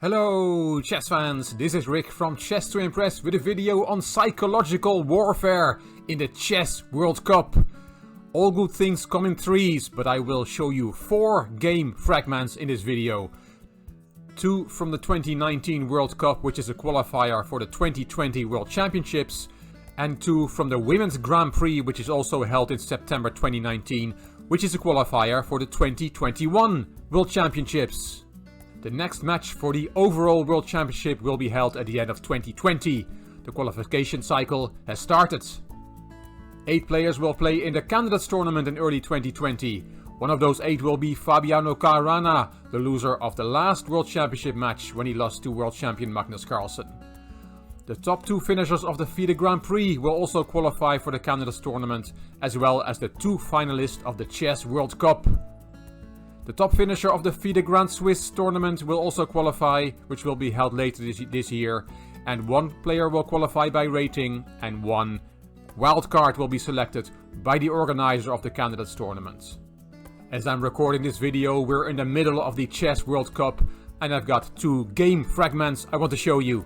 Hello chess fans, this is Rick from Chess to Impress with a video on psychological warfare in the Chess World Cup. All good things come in threes, but I will show you 4 game fragments in this video. 2 from the 2019 World Cup, which is a qualifier for the 2020 World Championships, and 2 from the Women's Grand Prix, which is also held in September 2019, which is a qualifier for the 2021 World Championships. The next match for the overall World Championship will be held at the end of 2020. The qualification cycle has started. 8 players will play in the Candidates Tournament in early 2020. One of those 8 will be Fabiano Caruana, the loser of the last World Championship match when he lost to World Champion Magnus Carlsen. The top 2 finishers of the FIDE Grand Prix will also qualify for the Candidates Tournament, as well as the 2 finalists of the Chess World Cup. The top finisher of the FIDE Grand Swiss tournament will also qualify, which will be held later this year, and 1 player will qualify by rating and 1 wildcard will be selected by the organizer of the Candidates Tournament. As I'm recording this video, we're in the middle of the Chess World Cup and I've got 2 game fragments I want to show you.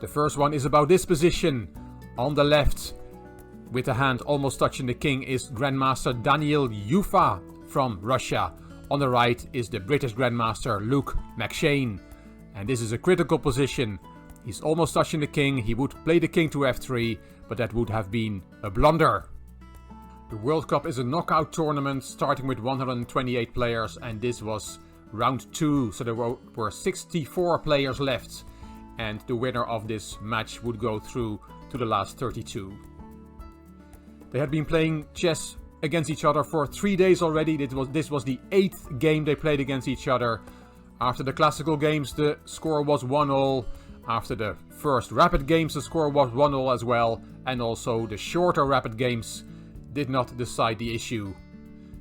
The first one is about this position. On the left, with the hand almost touching the king, is Grandmaster Daniil Youfa from Russia. On the right is the British Grandmaster Luke McShane. And this is a critical position. He's almost touching the king. He would play the king to f3, but that would have been a blunder. The World Cup is a knockout tournament starting with 128 players, and this was round 2, so there were 64 players left. And the winner of this match would go through to the last 32. They had been playing chess against each other for 3 days already. This was the 8th game they played against each other. After the classical games, the score was 1-1. After the first rapid games, the score was 1-1 as well. And also the shorter rapid games did not decide the issue.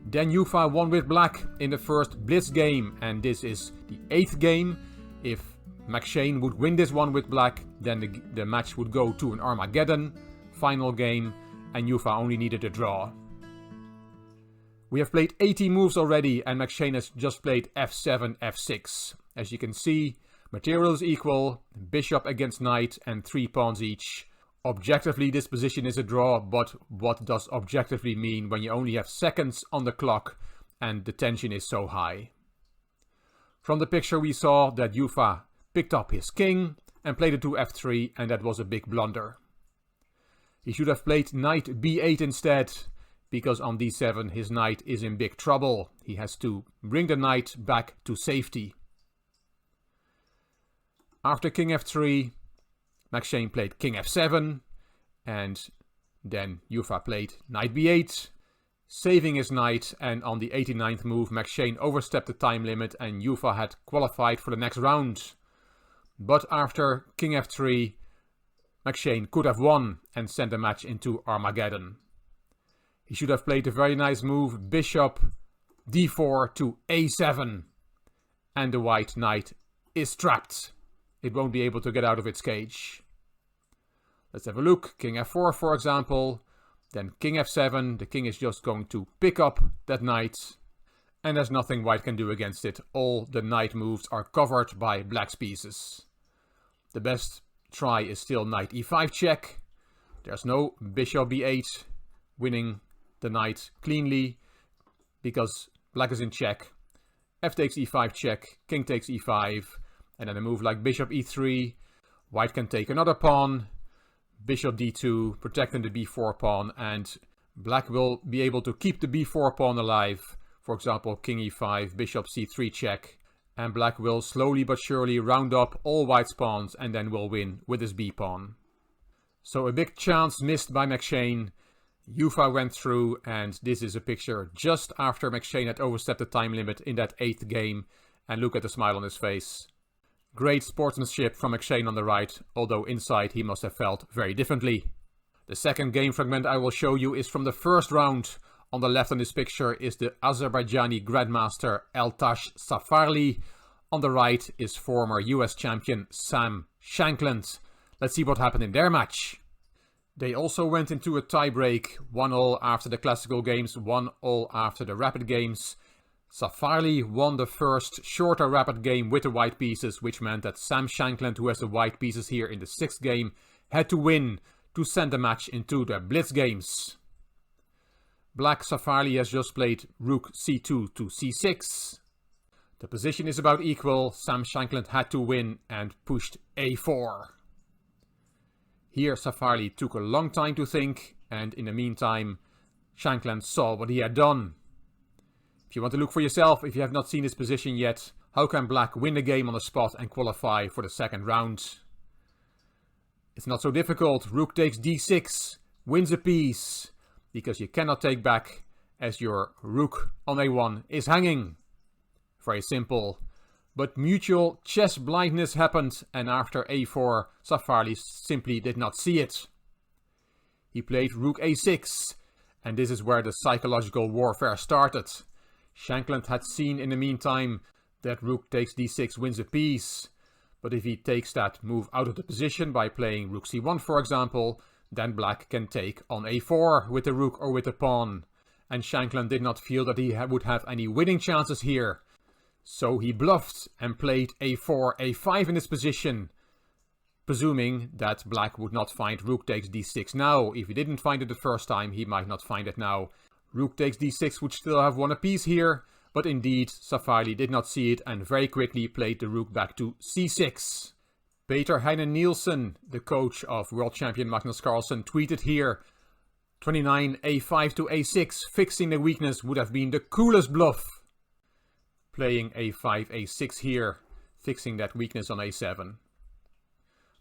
Then Youfa won with black in the first blitz game, and this is the 8th game. If McShane would win this one with black, then the match would go to an Armageddon final game, and Youfa only needed a draw. We have played 80 moves already, and McShane has just played f7, f6. As you can see, material is equal, bishop against knight and 3 pawns each. Objectively, this position is a draw, but what does objectively mean when you only have seconds on the clock and the tension is so high? From the picture we saw that Youfa picked up his king and played it to f3, and that was a big blunder. He should have played knight b8 instead, because on d7 his knight is in big trouble. He has to bring the knight back to safety. After king f3, McShane played king f7, and then Youfa played knight b8, saving his knight, and on the 89th move McShane overstepped the time limit and Youfa had qualified for the next round. But after king f3, McShane could have won and sent the match into Armageddon. He should have played a very nice move, bishop d4 to a7. And the white knight is trapped. It won't be able to get out of its cage. Let's have a look. King f4, for example. Then king f7. The king is just going to pick up that knight. And there's nothing white can do against it. All the knight moves are covered by black's pieces. The best try is still knight e5 check. There's no bishop b8 winning the knight cleanly, because black is in check. F takes e5 check, king takes e5, and then a move like bishop e3. White can take another pawn, bishop d2, protecting the b4 pawn, and black will be able to keep the b4 pawn alive. For example, king e5, bishop c3 check, and black will slowly but surely round up all white's pawns and then will win with his b pawn. So a big chance missed by McShane. Youfa went through, and this is a picture just after McShane had overstepped the time limit in that 8th game, and look at the smile on his face. Great sportsmanship from McShane on the right, although inside he must have felt very differently. The second game fragment I will show you is from the first round. On the left on this picture is the Azerbaijani Grandmaster Eltash Safarli. On the right is former US champion Sam Shankland. Let's see what happened in their match. They also went into a tiebreak, 1-1 after the classical games, 1-1 after the rapid games. Safarli won the first shorter rapid game with the white pieces, which meant that Sam Shankland, who has the white pieces here in the 6th game, had to win to send the match into the blitz games. Black Safarli has just played rook c2 to c6. The position is about equal. Sam Shankland had to win and pushed a4. Here Safarli took a long time to think, and in the meantime Shankland saw what he had done. If you want to look for yourself, if you have not seen this position yet, how can Black win the game on the spot and qualify for the 2nd round? It's not so difficult. Rook takes d6, wins a piece, because you cannot take back as your rook on a1 is hanging. Very simple. But mutual chess blindness happened, and after a4, Safarli simply did not see it. He played rook a6, and this is where the psychological warfare started. Shankland had seen in the meantime that rook takes d6 wins a piece, but if he takes that move out of the position by playing rook c1 for example, then Black can take on a4 with the rook or with the pawn, and Shankland did not feel that he would have any winning chances here. So he bluffed and played a4, a5 in this position, presuming that Black would not find rook takes d6 now. If he didn't find it the first time, he might not find it now. Rook takes d6 would still have won a piece here, but indeed Safarli did not see it and very quickly played the rook back to c6. Peter Heine Nielsen, the coach of world champion Magnus Carlsen, tweeted here, 29 a5 to a6, fixing the weakness would have been the coolest bluff. Playing a5, a6 here, fixing that weakness on a7.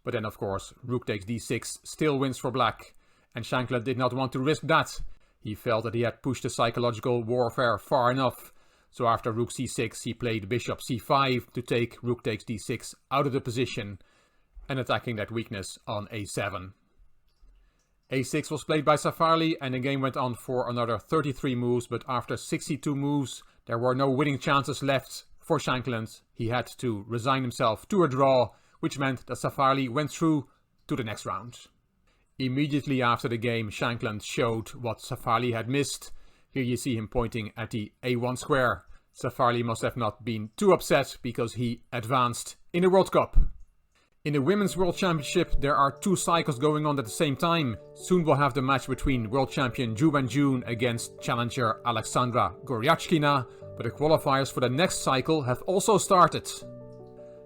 But then of course, rook takes d6 still wins for Black, and Shankland did not want to risk that. He felt that he had pushed the psychological warfare far enough. So after rook c6, he played bishop c5 to take rook takes d6 out of the position and attacking that weakness on a7. a6 was played by Safarli, and the game went on for another 33 moves, but after 62 moves, there were no winning chances left for Shankland. He had to resign himself to a draw, which meant that Safarli went through to the next round. Immediately after the game, Shankland showed what Safarli had missed. Here you see him pointing at the a1 square. Safarli must have not been too upset because he advanced in the World Cup. In the Women's World Championship, there are 2 cycles going on at the same time. Soon we'll have the match between world champion Ju Wenjun against challenger Alexandra Goryachkina, but the qualifiers for the next cycle have also started.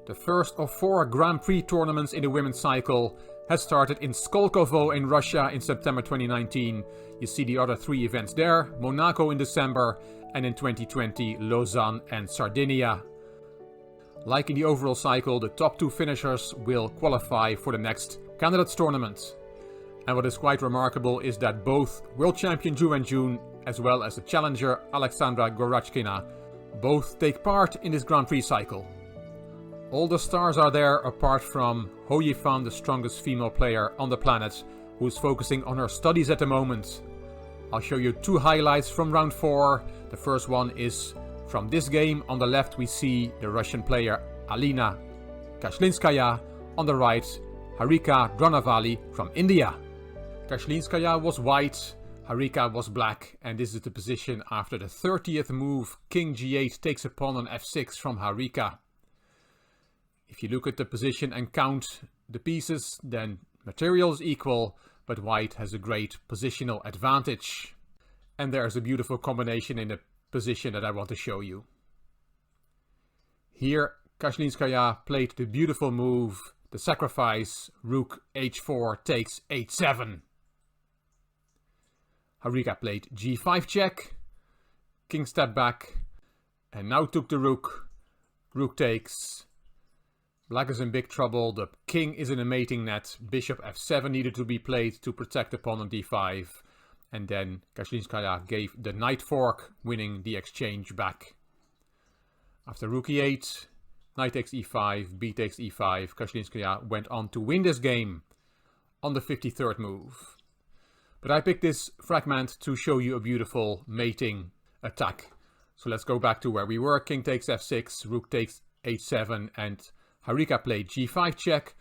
The first of 4 Grand Prix tournaments in the women's cycle has started in Skolkovo in Russia in September 2019. You see the other 3 events there, Monaco in December, and in 2020 Lausanne and Sardinia. Like in the overall cycle, the top 2 finishers will qualify for the next candidates tournament. And what is quite remarkable is that both world champion Ju Wenjun as well as the challenger Alexandra Goryachkina both take part in this Grand Prix cycle. All the stars are there apart from Ho Yifan, the strongest female player on the planet, who is focusing on her studies at the moment. I'll show you 2 highlights from round 4. The first one is from this game. On the left we see the Russian player Alina Kashlinskaya. On the right, Harika Dronavali from India. Kashlinskaya was white, Harika was black, and this is the position after the 30th move. King g8 takes a pawn on f6 from Harika. If you look at the position and count the pieces, then material is equal, but white has a great positional advantage. And there's a beautiful combination in the position that I want to show you. Here Kashlinskaya played the beautiful move, the sacrifice, rook h4 takes h7. Harika played g5 check, king stepped back, and now took the rook, rook takes. Black is in big trouble, the king is in a mating net, bishop f7 needed to be played to protect the pawn on d5. And then Kashlinskaya gave the knight fork, winning the exchange back. After rook e8, knight takes e5, b takes e5, Kashlinskaya went on to win this game on the 53rd move. But I picked this fragment to show you a beautiful mating attack. So let's go back to where we were. King takes f6, rook takes h7, and Harika played g5 check.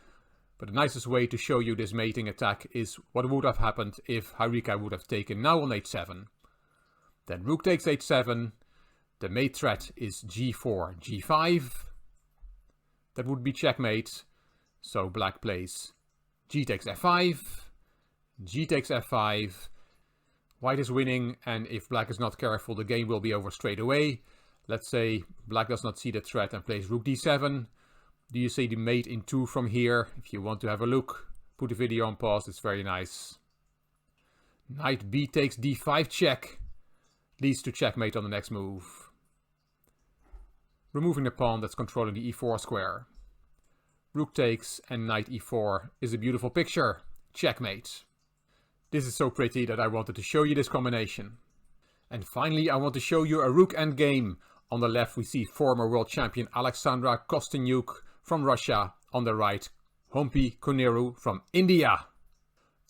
But the nicest way to show you this mating attack is what would have happened if Harika would have taken now on h7. Then rook takes h7, The mate threat is g4, g5. That would be checkmate. So black plays g takes f5, g takes f5. White is winning, and if black is not careful, the game will be over straight away. Let's say black does not see the threat and plays rook d7. Do you see the mate in 2 from here? If you want to have a look, put the video on pause, it's very nice. Knight b takes d5 check. Leads to checkmate on the next move. Removing the pawn that's controlling the e4 square. Rook takes and knight e4 is a beautiful picture. Checkmate. This is so pretty that I wanted to show you this combination. And finally I want to show you a rook endgame. On the left we see former world champion Alexandra Kostyniuk from Russia. On the right, Hompi Koneru from India.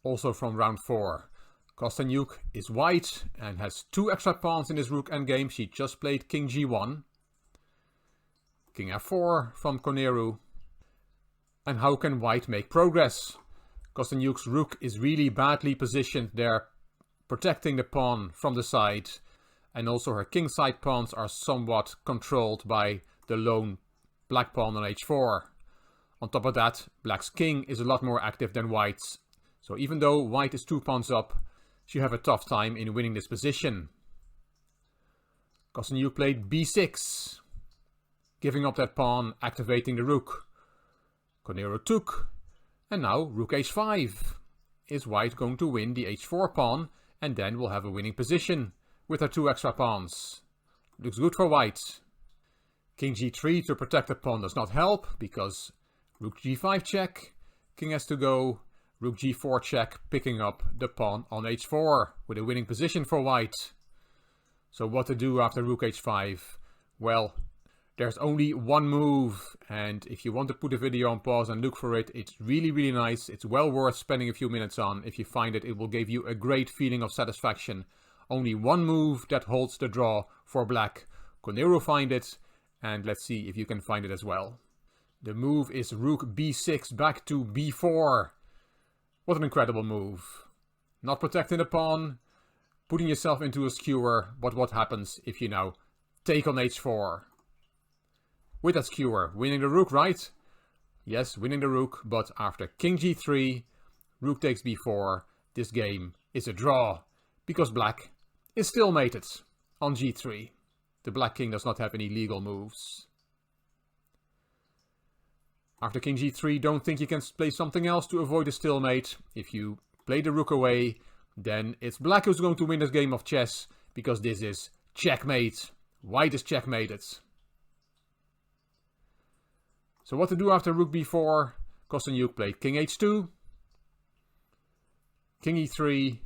Also from round 4. Kostyniuk is white and has 2 extra pawns in this rook endgame. She just played king g1. King f4 from Koneru. And how can white make progress? Kostyniuk's rook is really badly positioned there, protecting the pawn from the side. And also her kingside pawns are somewhat controlled by the lone black pawn on h4. On top of that, black's king is a lot more active than white's. So even though white is 2 pawns up, she have a tough time in winning this position. Kostyniuk played b6. Giving up that pawn, activating the rook. Koneru took. And now rook h5. Is white going to win the h4 pawn and then we'll have a winning position with her 2 extra pawns. Looks good for white. King g3 to protect the pawn does not help because rook g5 check. King has to go. Rook g4 check, picking up the pawn on h4 with a winning position for white. So what to do after rook h5? Well, there's only one move, and if you want to put the video on pause and look for it, it's really nice. It's well worth spending a few minutes on. If you find it, it will give you a great feeling of satisfaction. Only one move that holds the draw for black. Koneru find it, and let's see if you can find it as well. The move is rook b6 back to b4. What an incredible move. Not protecting the pawn, putting yourself into a skewer, but what happens if you now take on h4? With that skewer, winning the rook, right? Yes, winning the rook, but after king g3, rook takes b4, this game is a draw, because black is still mated on g3. The black king does not have any legal moves. After king g3, don't think you can play something else to avoid a stalemate. If you play the rook away, then it's black who's going to win this game of chess, because this is checkmate. White is checkmated. So what to do after rook b4? Kostyniuk played king h2, king e3,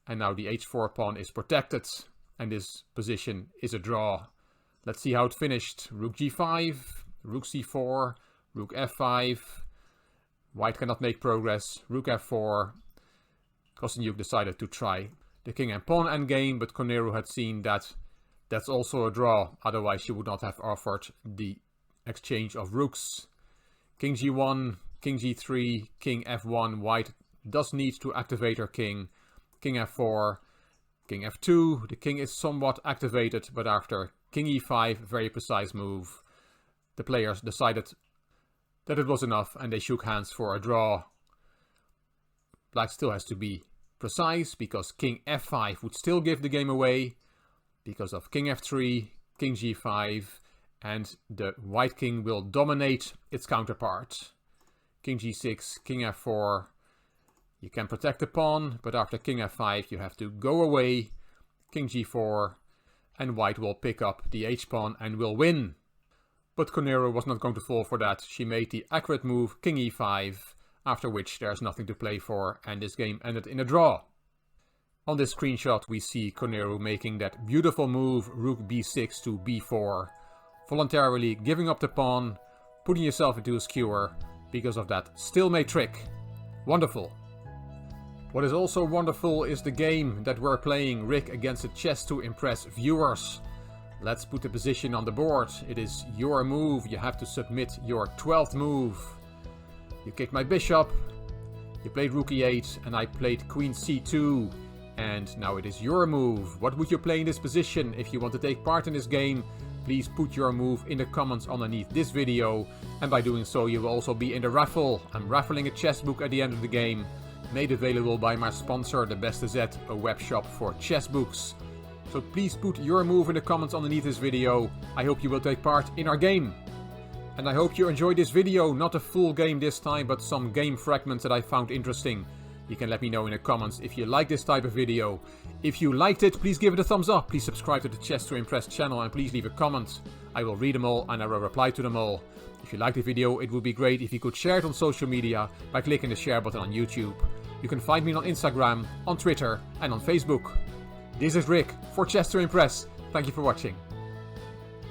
and now the h4 pawn is protected, and this position is a draw. Let's see how it finished. Rook g5, rook c4, rook f5. White cannot make progress. Rook f4. Kostyniuk decided to try the king and pawn endgame, but Koneru had seen that that's also a draw. Otherwise she would not have offered the exchange of rooks. King g1, king g3, king f1. White does need to activate her king. King f4, king f2. The king is somewhat activated, but after king e5, very precise move, the players decided that it was enough and they shook hands for a draw. Black still has to be precise because king f5 would still give the game away because of king f3, king g5, and the white king will dominate its counterpart. King g6, king f4. You can protect the pawn, but after king f5 you have to go away. King g4, and white will pick up the h-pawn and will win. But Koneru was not going to fall for that. She made the accurate move, king e5, after which there's nothing to play for, and this game ended in a draw. On this screenshot we see Koneru making that beautiful move, rook b6 to b4, voluntarily giving up the pawn, putting yourself into a skewer because of that stalemate trick. Wonderful. What is also wonderful is the game that we're playing, Rick against the Chess to Impress viewers. Let's put the position on the board. It is your move. You have to submit your 12th move. You kicked my bishop. You played rook e8 and I played queen c2. And now it is your move. What would you play in this position? If you want to take part in this game, please put your move in the comments underneath this video. And by doing so, you will also be in the raffle. I'm raffling a chess book at the end of the game, made available by my sponsor, The Beste Zet, a web shop for chess books. So please put your move in the comments underneath this video. I hope you will take part in our game. And I hope you enjoyed this video, not a full game this time, but some game fragments that I found interesting. You can let me know in the comments if you like this type of video. If you liked it, please give it a thumbs up. Please subscribe to the Chess to Impress channel and please leave a comment. I will read them all and I will reply to them all. If you liked the video, it would be great if you could share it on social media by clicking the share button on YouTube. You can find me on Instagram, on Twitter and on Facebook. This is Rick for Chess to Impress. Thank you for watching.